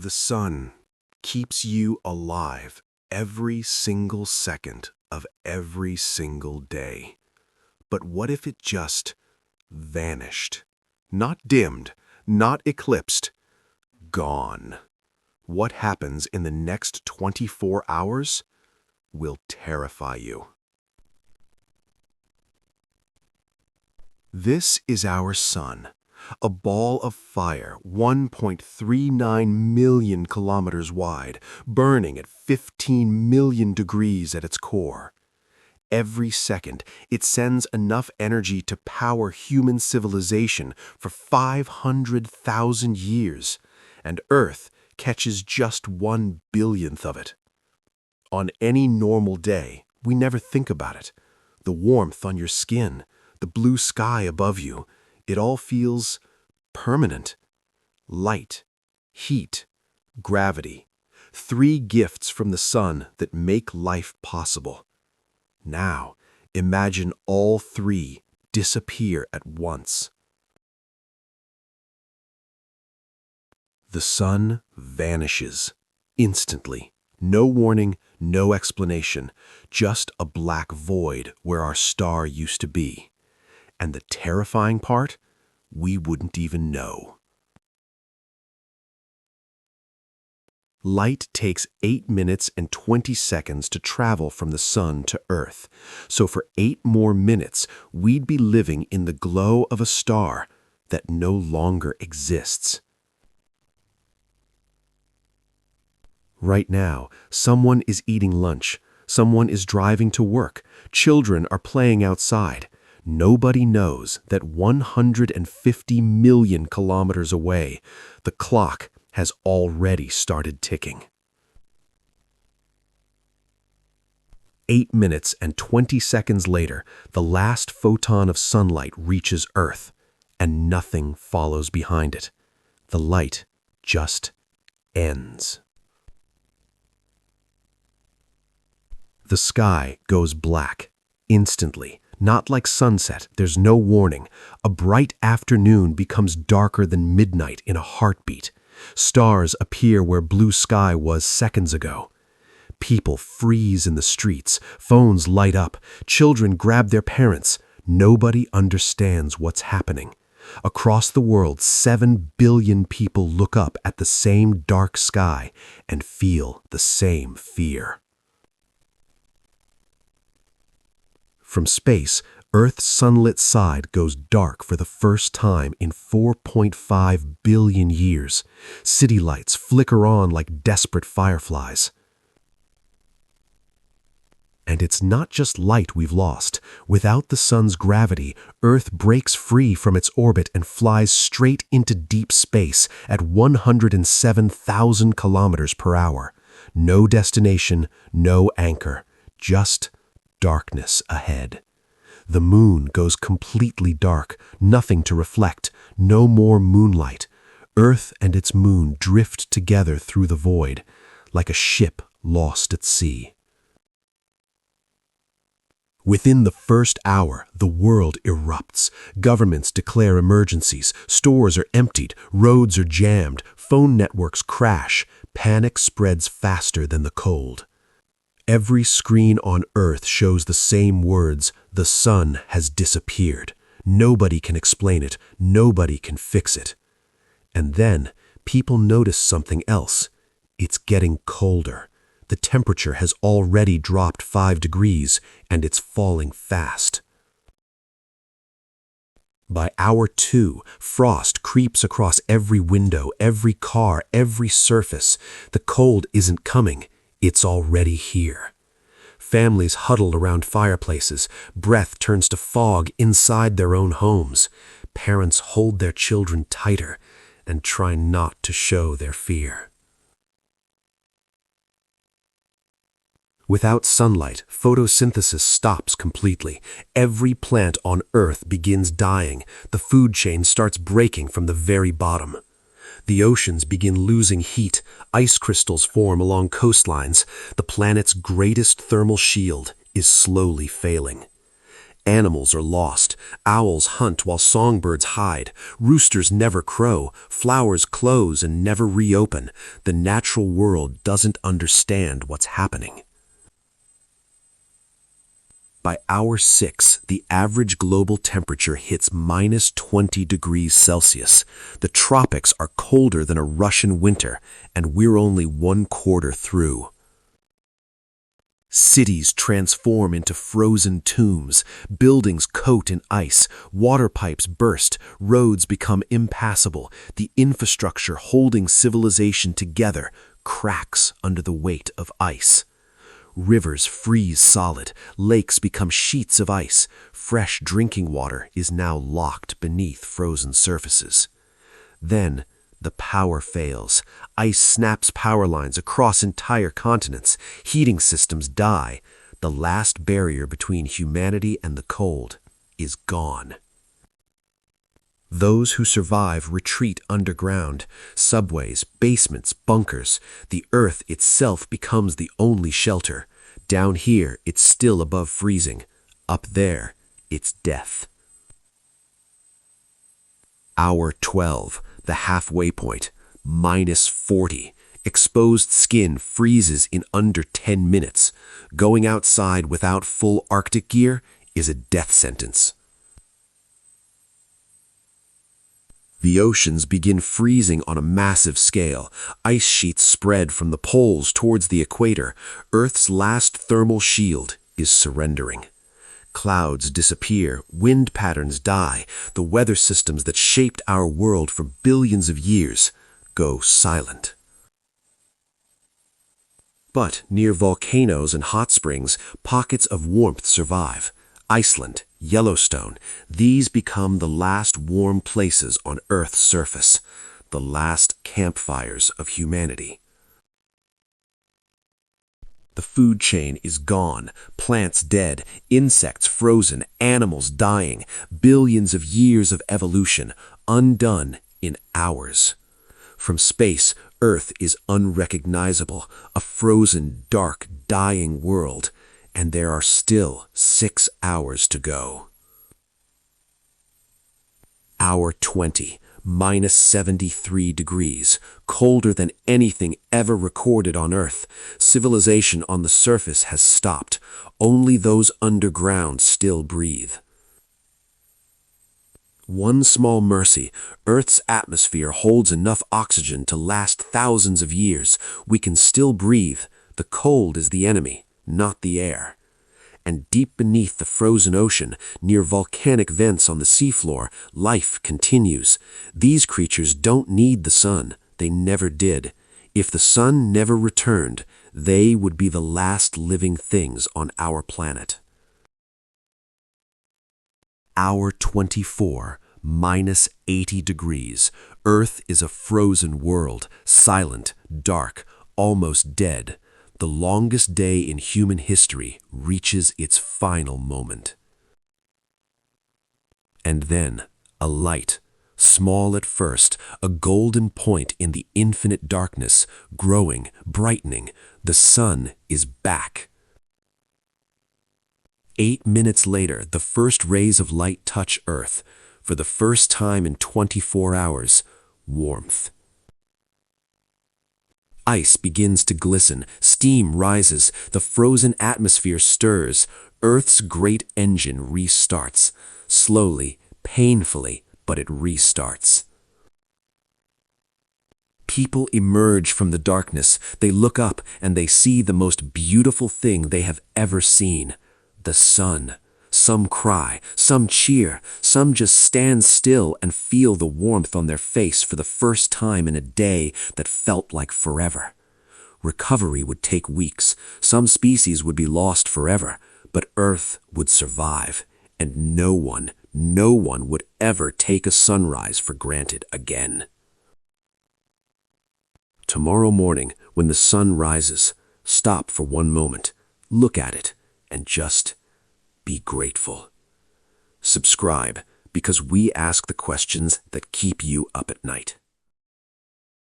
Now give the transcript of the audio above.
The sun keeps you alive every single second of every single day. But what if it just vanished? Not dimmed, not eclipsed, gone. What happens in the next 24 hours will terrify you. This is our sun, a ball of fire 1.39 million kilometers wide, burning at 15 million degrees at its core. Every second, it sends enough energy to power human civilization for 500,000 years, and Earth catches just 1/1000th of it. On any normal day, we never think about it. The warmth on your skin, the blue sky above you, it all feels permanent. Light, heat, gravity, 3 gifts from the sun that make life possible. Now, imagine all 3 disappear at once. The sun vanishes instantly. No warning, no explanation, just a black void where our star used to be. And the terrifying part? We wouldn't even know. Light takes 8 minutes and 20 seconds to travel from the sun to Earth. So for 8 more minutes, we'd be living in the glow of a star that no longer exists. Right now, someone is eating lunch. Someone is driving to work. Children are playing outside. Nobody knows that 150 million kilometers away, the clock has already started ticking. 8 minutes and 20 seconds later, the last photon of sunlight reaches Earth, and nothing follows behind it. The light just ends. The sky goes black, instantly. Not like sunset, there's no warning. A bright afternoon becomes darker than midnight in a heartbeat. Stars appear where blue sky was seconds ago. People freeze in the streets, phones light up, children grab their parents. Nobody understands what's happening. Across the world, 7 billion people look up at the same dark sky and feel the same fear. From space, Earth's sunlit side goes dark for the first time in 4.5 billion years. City lights flicker on like desperate fireflies. And it's not just light we've lost. Without the sun's gravity, Earth breaks free from its orbit and flies straight into deep space at 107,000 kilometers per hour. No destination, no anchor, just darkness ahead. The moon goes completely dark, nothing to reflect, no more moonlight. Earth and its moon drift together through the void, like a ship lost at sea. Within the first hour, the world erupts. Governments declare emergencies, stores are emptied, roads are jammed, phone networks crash. Panic spreads faster than the cold. Every screen on Earth shows the same words: the sun has disappeared. Nobody can explain it. Nobody can fix it. And then, people notice something else. It's getting colder. The temperature has already dropped 5 degrees, and it's falling fast. By hour 2, frost creeps across every window, every car, every surface. The cold isn't coming. It's already here. Families huddle around fireplaces. Breath turns to fog inside their own homes. Parents hold their children tighter and try not to show their fear. Without sunlight, photosynthesis stops completely. Every plant on Earth begins dying. The food chain starts breaking from the very bottom. The oceans begin losing heat. Ice crystals form along coastlines. The planet's greatest thermal shield is slowly failing. Animals are lost. Owls hunt while songbirds hide. Roosters never crow. Flowers close and never reopen. The natural world doesn't understand what's happening. By hour 6, the average global temperature hits minus 20 degrees Celsius. The tropics are colder than a Russian winter, and we're only 1/4 through. Cities transform into frozen tombs, buildings coat in ice, water pipes burst, roads become impassable, the infrastructure holding civilization together cracks under the weight of ice. Rivers freeze solid, lakes become sheets of ice, fresh drinking water is now locked beneath frozen surfaces. Then, the power fails. Ice snaps power lines across entire continents. Heating systems die. The last barrier between humanity and the cold is gone. Those who survive retreat underground. Subways, basements, bunkers. The earth itself becomes the only shelter. Down here, it's still above freezing. Up there, it's death. Hour 12. The halfway point, minus 40. Exposed skin freezes in under 10 minutes. Going outside without full Arctic gear is a death sentence. The oceans begin freezing on a massive scale. Ice sheets spread from the poles towards the equator. Earth's last thermal shield is surrendering. Clouds disappear, wind patterns die, the weather systems that shaped our world for billions of years go silent. But near volcanoes and hot springs, pockets of warmth survive. Iceland, Yellowstone, these become the last warm places on Earth's surface, the last campfires of humanity. The food chain is gone, plants dead, insects frozen, animals dying, billions of years of evolution undone in hours. From space, Earth is unrecognizable, a frozen, dark, dying world, and there are still 6 hours to go. Hour 20. Minus 73 degrees, colder than anything ever recorded on Earth. Civilization on the surface has stopped. Only those underground still breathe. One small mercy, Earth's atmosphere holds enough oxygen to last thousands of years. We can still breathe. The cold is the enemy, not the air. And deep beneath the frozen ocean, near volcanic vents on the seafloor, life continues. These creatures don't need the sun. They never did. If the sun never returned, they would be the last living things on our planet. Hour 24, minus 80 degrees. Earth is a frozen world, silent, dark, almost dead. The longest day in human history reaches its final moment. And then, a light, small at first, a golden point in the infinite darkness, growing, brightening. The sun is back. 8 minutes later, the first rays of light touch Earth. For the first time in 24 hours, warmth. Ice begins to glisten, steam rises, the frozen atmosphere stirs, Earth's great engine restarts. Slowly, painfully, but it restarts. People emerge from the darkness, they look up and they see the most beautiful thing they have ever seen, the sun. Some cry, some cheer, some just stand still and feel the warmth on their face for the first time in a day that felt like forever. Recovery would take weeks, some species would be lost forever, but Earth would survive, and no one would ever take a sunrise for granted again. Tomorrow morning, when the sun rises, stop for one moment, look at it, and just be grateful. Subscribe, because we ask the questions that keep you up at night.